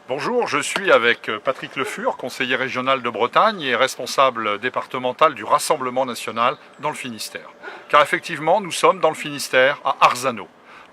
Bonjour, je suis avec Patrick Le Fur, conseiller régional de Bretagne et responsable départemental du Rassemblement national dans le Finistère. Car effectivement, nous sommes dans le Finistère, à Arzano,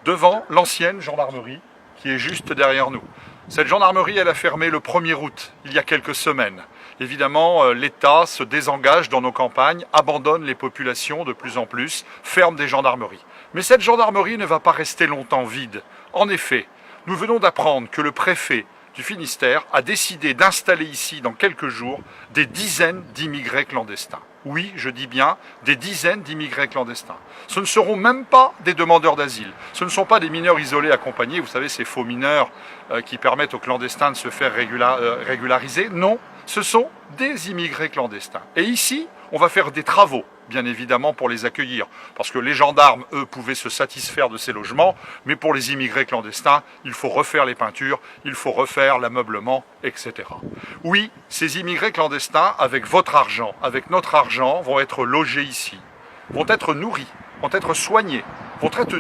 devant l'ancienne gendarmerie qui est juste derrière nous. Cette gendarmerie, elle a fermé le 1er août, il y a quelques semaines. Évidemment, l'État se désengage dans nos campagnes, abandonne les populations de plus en plus, ferme des gendarmeries. Mais cette gendarmerie ne va pas rester longtemps vide. En effet, nous venons d'apprendre que le préfet du Finistère a décidé d'installer ici, dans quelques jours, des dizaines d'immigrés clandestins. Oui, je dis bien des dizaines d'immigrés clandestins. Ce ne seront même pas des demandeurs d'asile. Ce ne sont pas des mineurs isolés accompagnés, vous savez, ces faux mineurs qui permettent aux clandestins de se faire régulariser. Non, ce sont des immigrés clandestins. Et ici, on va faire des travaux, bien évidemment, pour les accueillir. Parce que les gendarmes, eux, pouvaient se satisfaire de ces logements, mais pour les immigrés clandestins, il faut refaire les peintures, il faut refaire l'ameublement, etc. Oui, ces immigrés clandestins, avec votre argent, avec notre argent, vont être logés ici, vont être nourris, vont être soignés, vont être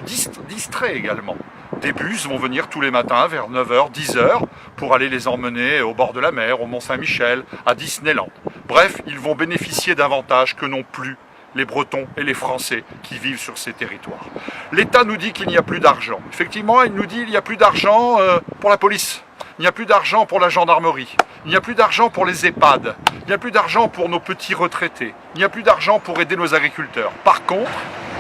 distraits également. Des bus vont venir tous les matins vers 9h, 10h pour aller les emmener au bord de la mer, au Mont-Saint-Michel, à Disneyland. Bref, ils vont bénéficier d'avantages que n'ont plus les Bretons et les Français qui vivent sur ces territoires. L'État nous dit qu'il n'y a plus d'argent. Effectivement, il nous dit qu'il n'y a plus d'argent pour la police, il n'y a plus d'argent pour la gendarmerie, il n'y a plus d'argent pour les EHPAD, il n'y a plus d'argent pour nos petits retraités, il n'y a plus d'argent pour aider nos agriculteurs. Par contre,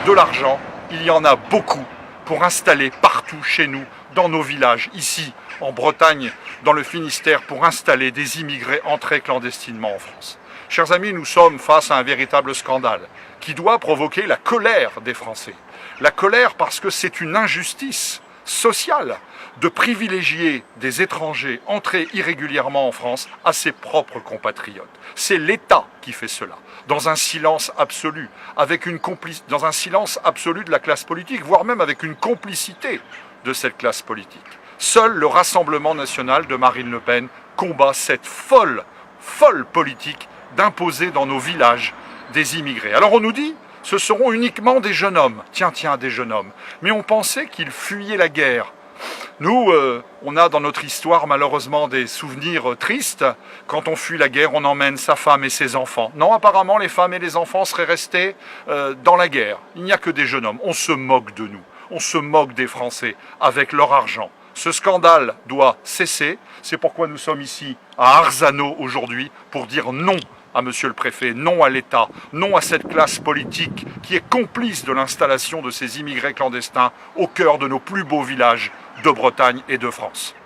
de l'argent, il y en a beaucoup pour installer partout chez nous, dans nos villages, ici, en Bretagne, dans le Finistère, pour installer des immigrés entrés clandestinement en France. Chers amis, nous sommes face à un véritable scandale qui doit provoquer la colère des Français. La colère parce que c'est une injustice sociale de privilégier des étrangers entrés irrégulièrement en France à ses propres compatriotes. C'est l'État qui fait cela, dans un silence absolu, dans un silence absolu de la classe politique, voire même avec une complicité de cette classe politique. Seul le Rassemblement national de Marine Le Pen combat cette folle politique d'imposer dans nos villages des immigrés. Alors on nous dit, ce seront uniquement des jeunes hommes. Tiens, des jeunes hommes. Mais on pensait qu'ils fuyaient la guerre. Nous, on a dans notre histoire malheureusement des souvenirs tristes. Quand on fuit la guerre, on emmène sa femme et ses enfants. Non, apparemment, les femmes et les enfants seraient restés dans la guerre. Il n'y a que des jeunes hommes. On se moque de nous. On se moque des Français avec leur argent. Ce scandale doit cesser. C'est pourquoi nous sommes ici à Arzano aujourd'hui pour dire non à Monsieur le Préfet, non à l'État, non à cette classe politique qui est complice de l'installation de ces immigrés clandestins au cœur de nos plus beaux villages de Bretagne et de France.